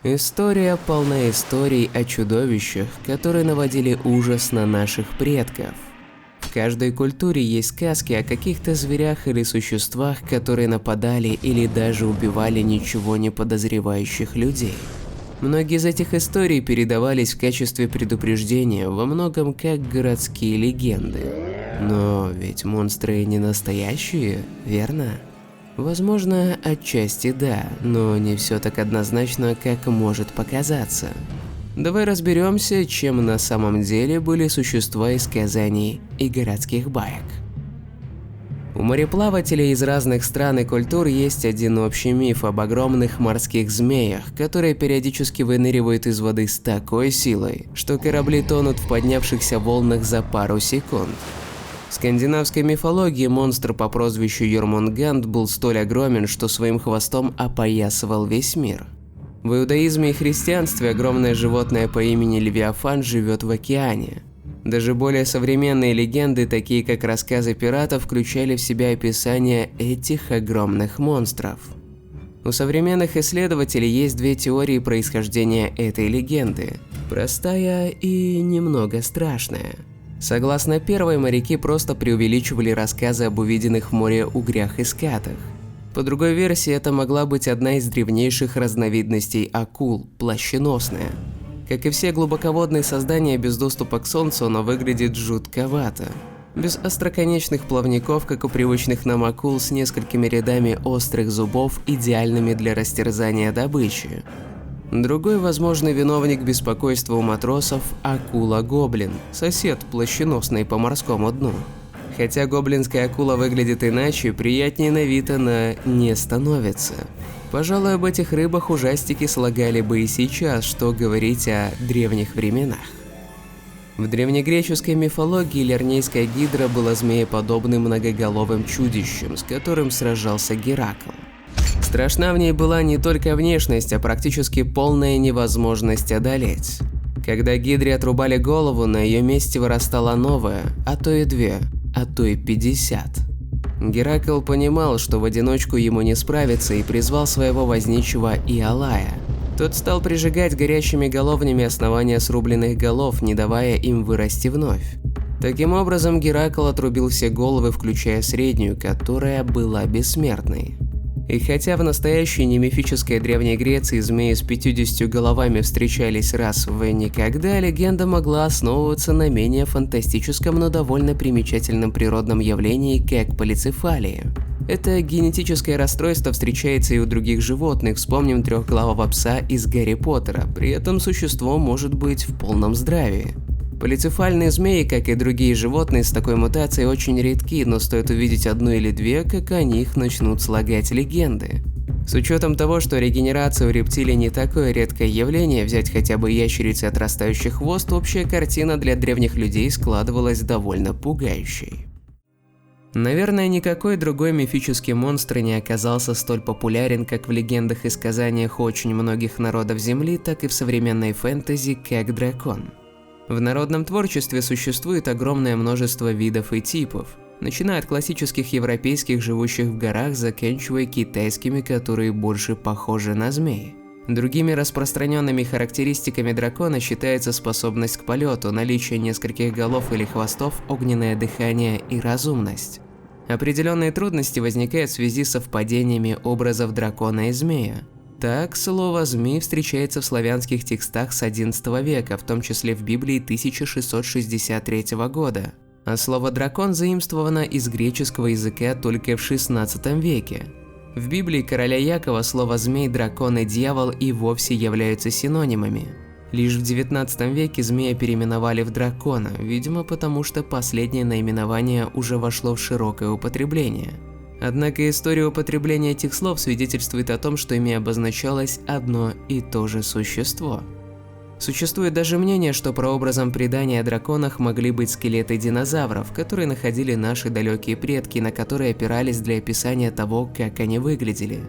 История полна историй о чудовищах, которые наводили ужас на наших предков. В каждой культуре есть сказки о каких-то зверях или существах, которые нападали или даже убивали ничего не подозревающих людей. Многие из этих историй передавались в качестве предупреждения, во многом как городские легенды. Но ведь монстры не настоящие, верно? Возможно, отчасти да, но не все так однозначно, как может показаться. Давай разберемся, чем на самом деле были существа из сказаний и городских баек. У мореплавателей из разных стран и культур есть один общий миф об огромных морских змеях, которые периодически выныривают из воды с такой силой, что корабли тонут в поднявшихся волнах за пару секунд. В скандинавской мифологии монстр по прозвищу Йормунганд был столь огромен, что своим хвостом опоясывал весь мир. В иудаизме и христианстве огромное животное по имени Левиафан живет в океане. Даже более современные легенды, такие как рассказы пиратов, включали в себя описание этих огромных монстров. У современных исследователей есть две теории происхождения этой легенды – простая и немного страшная. Согласно первой, моряки просто преувеличивали рассказы об увиденных в море угрях и скатах. По другой версии, это могла быть одна из древнейших разновидностей акул – плащеносная. Как и все глубоководные создания без доступа к солнцу, она выглядит жутковато. Без остроконечных плавников, как у привычных нам акул, с несколькими рядами острых зубов, идеальными для растерзания добычи. Другой возможный виновник беспокойства у матросов – акула-гоблин, сосед плащеносной по морскому дну. Хотя гоблинская акула выглядит иначе, приятнее на вид она не становится. Пожалуй, об этих рыбах ужастики слагали бы и сейчас, что говорить о древних временах. В древнегреческой мифологии лернейская гидра была змееподобным многоголовым чудищем, с которым сражался Геракл. Страшна в ней была не только внешность, а практически полная невозможность одолеть. Когда гидре отрубали голову, на ее месте вырастала новая, а то и две, а то и 50. Геракл понимал, что в одиночку ему не справиться, и призвал своего возничего Иолая. Тот стал прижигать горящими головнями основания срубленных голов, не давая им вырасти вновь. Таким образом, Геракл отрубил все головы, включая среднюю, которая была бессмертной. И хотя в настоящей немифической Древней Греции змеи с 50 головами встречались раз в никогда, легенда могла основываться на менее фантастическом, но довольно примечательном природном явлении, как полицефалия. Это генетическое расстройство встречается и у других животных, вспомним трехглавого пса из Гарри Поттера, при этом существо может быть в полном здравии. Полицефальные змеи, как и другие животные с такой мутацией, очень редки, но стоит увидеть одну или две, как о них начнут слагать легенды. С учетом того, что регенерация у рептилий не такое редкое явление, взять хотя бы ящерицы, отрастающий хвост, общая картина для древних людей складывалась довольно пугающей. Наверное, никакой другой мифический монстр не оказался столь популярен как в легендах и сказаниях очень многих народов Земли, так и в современной фэнтези, как дракон. В народном творчестве существует огромное множество видов и типов, начиная от классических европейских, живущих в горах, заканчивая китайскими, которые больше похожи на змей. Другими распространенными характеристиками дракона считается способность к полету, наличие нескольких голов или хвостов, огненное дыхание и разумность. Определенные трудности возникают в связи с совпадениями образов дракона и змея. Так, слово «змей» встречается в славянских текстах с XI века, в том числе в Библии 1663 года. А слово «дракон» заимствовано из греческого языка только в XVI веке. В Библии короля Якова слово «змей», «дракон» и «дьявол» и вовсе являются синонимами. Лишь в XIX веке змея переименовали в дракона, видимо потому что последнее наименование уже вошло в широкое употребление. Однако история употребления этих слов свидетельствует о том, что ими обозначалось одно и то же существо. Существует даже мнение, что прообразом предания о драконах могли быть скелеты динозавров, которые находили наши далекие предки, на которые опирались для описания того, как они выглядели.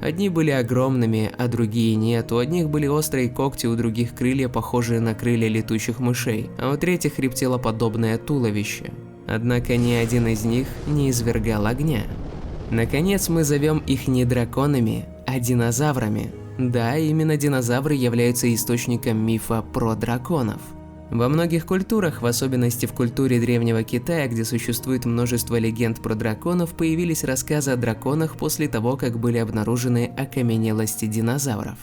Одни были огромными, а другие нет, у одних были острые когти, у других крылья, похожие на крылья летучих мышей, а у третьих рептилоподобное туловище. Однако ни один из них не извергал огня. Наконец, мы зовем их не драконами, а динозаврами. Да, именно динозавры являются источником мифа про драконов. Во многих культурах, в особенности в культуре Древнего Китая, где существует множество легенд про драконов, появились рассказы о драконах после того, как были обнаружены окаменелости динозавров.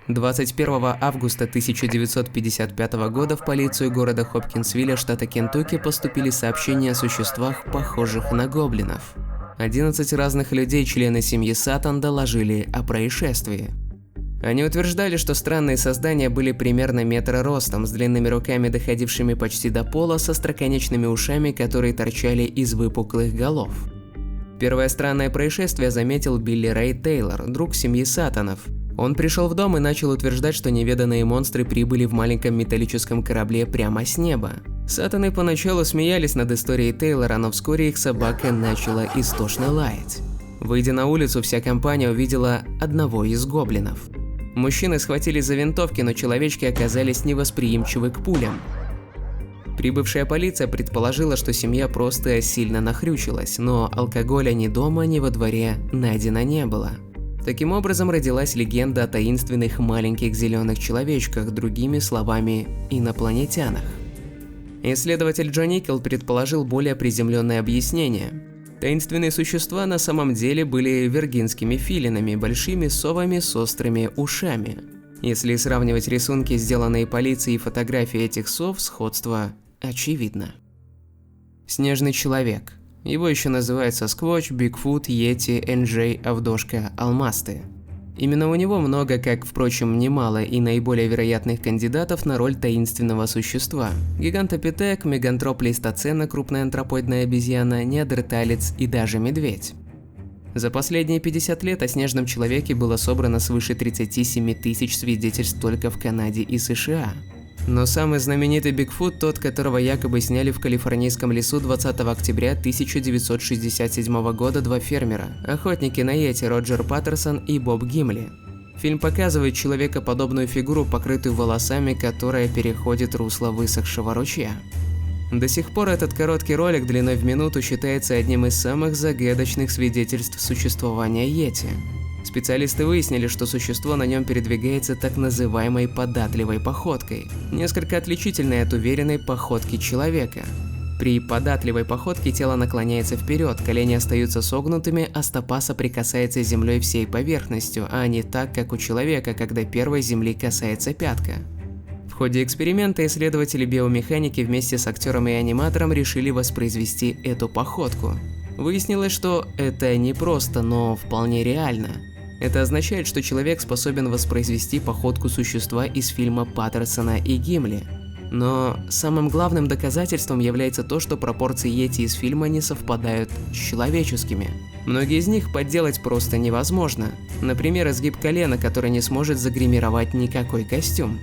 21 августа 1955 года в полицию города Хопкинсвилля, штата Кентукки, поступили сообщения о существах, похожих на гоблинов. 11 разных людей, члены семьи Сатан, доложили о происшествии. Они утверждали, что странные создания были примерно метра ростом, с длинными руками, доходившими почти до пола, со остроконечными ушами, которые торчали из выпуклых голов. Первое странное происшествие заметил Билли Рэй Тейлор, друг семьи Сатанов. Он пришел в дом и начал утверждать, что невиданные монстры прибыли в маленьком металлическом корабле прямо с неба. Сатаны поначалу смеялись над историей Тейлора, но вскоре их собака начала истошно лаять. Выйдя на улицу, вся компания увидела одного из гоблинов. Мужчины схватились за винтовки, но человечки оказались невосприимчивы к пулям. Прибывшая полиция предположила, что семья просто сильно нахрючилась, но алкоголя ни дома, ни во дворе найдено не было. Таким образом родилась легенда о таинственных маленьких зеленых человечках, другими словами, инопланетянах. Исследователь Джон Никел предположил более приземленное объяснение. Таинственные существа на самом деле были виргинскими филинами, большими совами с острыми ушами. Если сравнивать рисунки, сделанные полицией, и фотографии этих сов, сходство очевидно. Снежный человек. Его еще называют Сасквотч, Бигфут, Йети, Энджей, Авдошка, Алмасты. Именно у него много, как, впрочем, немало и наиболее вероятных кандидатов на роль таинственного существа. Гигантопитек, мегантроп плейстоцена, крупная антропоидная обезьяна, неандерталец и даже медведь. За последние 50 лет о снежном человеке было собрано свыше 37 тысяч свидетельств только в Канаде и США. Но самый знаменитый Бигфут, тот, которого якобы сняли в калифорнийском лесу 20 октября 1967 года два фермера, охотники на йети Роджер Паттерсон и Боб Гимли. Фильм показывает человекоподобную фигуру, покрытую волосами, которая переходит русло высохшего ручья. До сих пор этот короткий ролик длиной в минуту считается одним из самых загадочных свидетельств существования йети. Специалисты выяснили, что существо на нем передвигается так называемой податливой походкой, несколько отличительной от уверенной походки человека. При податливой походке тело наклоняется вперед, колени остаются согнутыми, а стопа соприкасается с землей всей поверхностью, а не так, как у человека, когда первой земли касается пятка. В ходе эксперимента исследователи биомеханики вместе с актером и аниматором решили воспроизвести эту походку. Выяснилось, что это не просто, но вполне реально. Это означает, что человек способен воспроизвести походку существа из фильма Паттерсона и Гимли. Но самым главным доказательством является то, что пропорции йети из фильма не совпадают с человеческими. Многие из них подделать просто невозможно. Например, изгиб колена, который не сможет загримировать никакой костюм.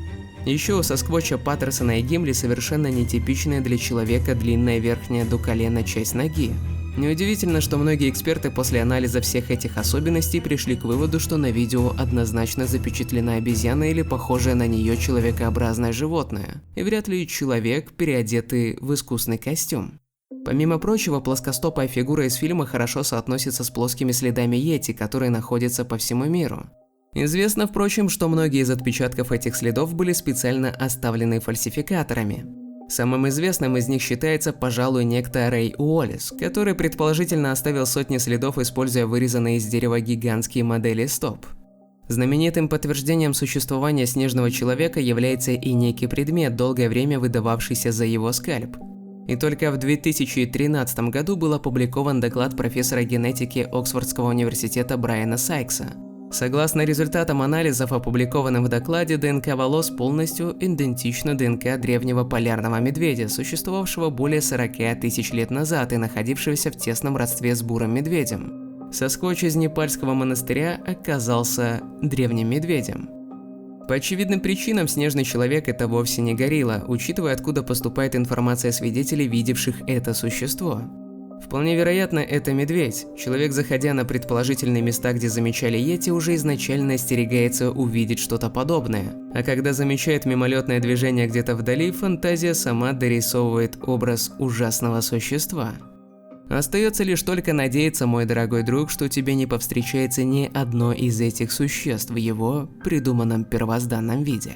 Еще у Сасквотча, Паттерсона и Гимли совершенно нетипичная для человека длинная верхняя до колена часть ноги. Неудивительно, что многие эксперты после анализа всех этих особенностей пришли к выводу, что на видео однозначно запечатлена обезьяна или похожее на нее человекообразное животное, и вряд ли человек, переодетый в искусный костюм. Помимо прочего, плоскостопая фигура из фильма хорошо соотносится с плоскими следами йети, которые находятся по всему миру. Известно, впрочем, что многие из отпечатков этих следов были специально оставлены фальсификаторами. Самым известным из них считается, пожалуй, некто Рэй Уоллес, который предположительно оставил сотни следов, используя вырезанные из дерева гигантские модели стоп. Знаменитым подтверждением существования снежного человека является и некий предмет, долгое время выдававшийся за его скальп. И только в 2013 году был опубликован доклад профессора генетики Оксфордского университета Брайана Сайкса. Согласно результатам анализов, опубликованным в докладе, ДНК волос полностью идентична ДНК древнего полярного медведя, существовавшего более 40 тысяч лет назад и находившегося в тесном родстве с бурым медведем. Сасквотч из непальского монастыря оказался древним медведем. По очевидным причинам снежный человек – это вовсе не горилла, учитывая, откуда поступает информация свидетелей, видевших это существо. Вполне вероятно, это медведь. Человек, заходя на предположительные места, где замечали йети, уже изначально остерегается увидеть что-то подобное. А когда замечает мимолетное движение где-то вдали, фантазия сама дорисовывает образ ужасного существа. Остается лишь только надеяться, мой дорогой друг, что тебе не повстречается ни одно из этих существ в его придуманном первозданном виде.